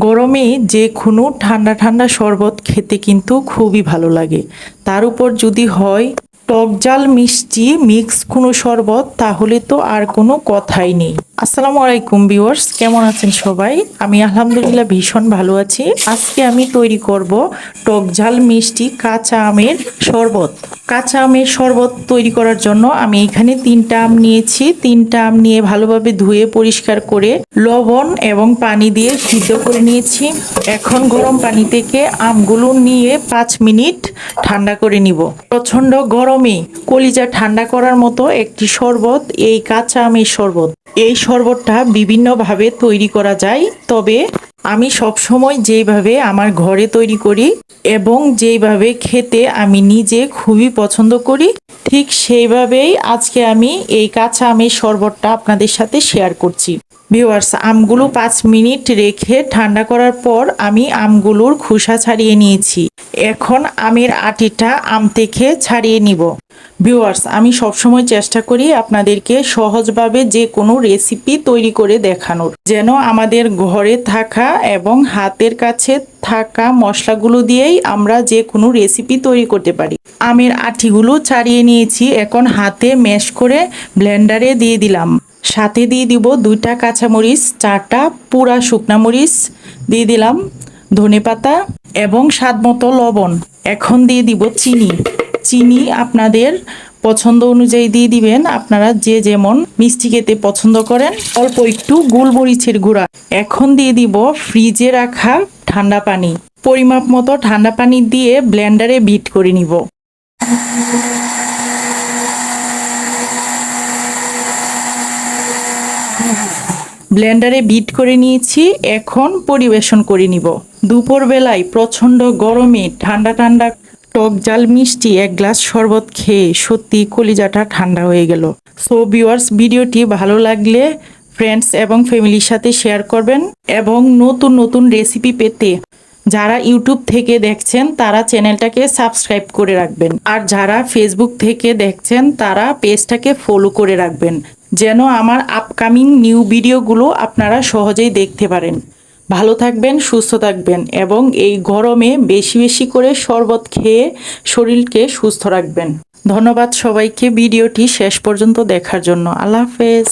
গরমে যে কোনো ঠান্ডা ঠান্ডা শরবত খেতে কিন্তু খুবই ভালো লাগে। তার উপর যদি হয় টক ঝাল মিষ্টি মিক্স কোনো শরবত, তাহলে তো আর কোনো কথাই নেই। আসসালামু আলাইকুম ভিউয়ার্স, কেমন আছেন সবাই? আমি আলহামদুলিল্লাহ ভীষণ ভালো আছি। আজকে আমি তৈরি করব টক ঝাল মিষ্টি কাঁচা আমের শরবত। কাঁচা আমের শরবত তৈরি করার জন্য আমি এখানে 3টা আম নিয়েছি। 3টা আম নিয়ে ভালোভাবে ধুয়ে পরিষ্কার করে লবণ এবং পানি দিয়ে সিদ্ধ করে নিয়েছি। এখন গরম পানি থেকে আমগুলো নিয়ে 5 মিনিট ঠান্ডা করে নিব। প্রচন্ড গরমে কলিজা ঠান্ডা করার মতো একটি শরবত এই কাঁচা আমের শরবত। এই শরবতটা বিভিন্নভাবে তৈরি করা যায়, তবে আমি সবসময় যেইভাবে আমার ঘরে তৈরি করি এবং যেইভাবে খেতে আমি নিজে খুবই পছন্দ করি, ঠিক সেইভাবেই আজকে আমি এই কাঁচা আমের শরবতটা আপনাদের সাথে শেয়ার করছি। ভিউয়ার্স, আমগুলো 5 মিনিট রেখে ঠান্ডা করার পর আমি আমগুলোর খোসা ছাড়িয়ে নিয়েছি। এখন আমের আটিটা আম থেকে ছাড়িয়ে নিব। ভিউয়ার্স, আমি সবসময় চেষ্টা করি আপনাদেরকে সহজভাবে যে কোনো রেসিপি তৈরি করে দেখানোর, যেন আমাদের ঘরে থাকা এবং হাতের কাছে থাকা মশলাগুলো দিয়েই আমরা যে কোনো রেসিপি তৈরি করতে পারি। আমের আটিগুলো ছাড়িয়ে নিয়েছি, এখন হাতে ম্যাশ করে ব্লেন্ডারে দিয়ে দিলাম। সাথে দিয়ে দিব 2টা কাঁচামরিচ, 4টা পুরা শুকনা মরিচ, দিয়ে দিলাম ধনেপাতা এবং স্বাদ মতো লবণ। এখন দিয়ে দিব চিনি। চিনি আপনাদের পছন্দ অনুযায়ী দিয়ে দিবেন, আপনারা যে যেমন মিষ্টি খেতে পছন্দ করেন। অল্প একটু গোলমরিচের গুঁড়া। এখন দিয়ে দিব ফ্রিজে রাখা ঠান্ডা পানি। পরিমাপ মতো ঠান্ডা পানি দিয়ে ব্লেন্ডারে বিট করে নিব। ব্লেন্ডারে বিট করে নিয়েছি, এখন পরিবেশন করে নিব। দুপুরবেলায় প্রচন্ড গরমে ঠান্ডা ঠান্ডা টক ঝাল মিষ্টি এক গ্লাস শরবত খেয়ে সত্যি কলিজাটা ঠান্ডা হয়ে গেল। সো ভিউয়ার্স, ভিডিওটি ভালো লাগলে ফ্রেন্ডস এবং ফ্যামিলির সাথে শেয়ার করবেন এবং নতুন নতুন রেসিপি পেতে যারা ইউটিউব থেকে দেখছেন তারা চ্যানেলটাকে সাবস্ক্রাইব করে রাখবেন, আর যারা ফেসবুক থেকে দেখছেন তারা পেজটাকে ফলো করে রাখবেন, যেন আমার আপকামিং নিউ ভিডিওগুলো আপনারা সহজেই দেখতে পারেন। ভালো থাকবেন, সুস্থ থাকবেন এবং এই গরমে বেশি বেশি করে শরবত খেয়ে শরীরকে সুস্থ রাখবেন। ধন্যবাদ সবাইকে ভিডিওটি শেষ পর্যন্ত দেখার জন্য। আল্লাহ হাফেজ।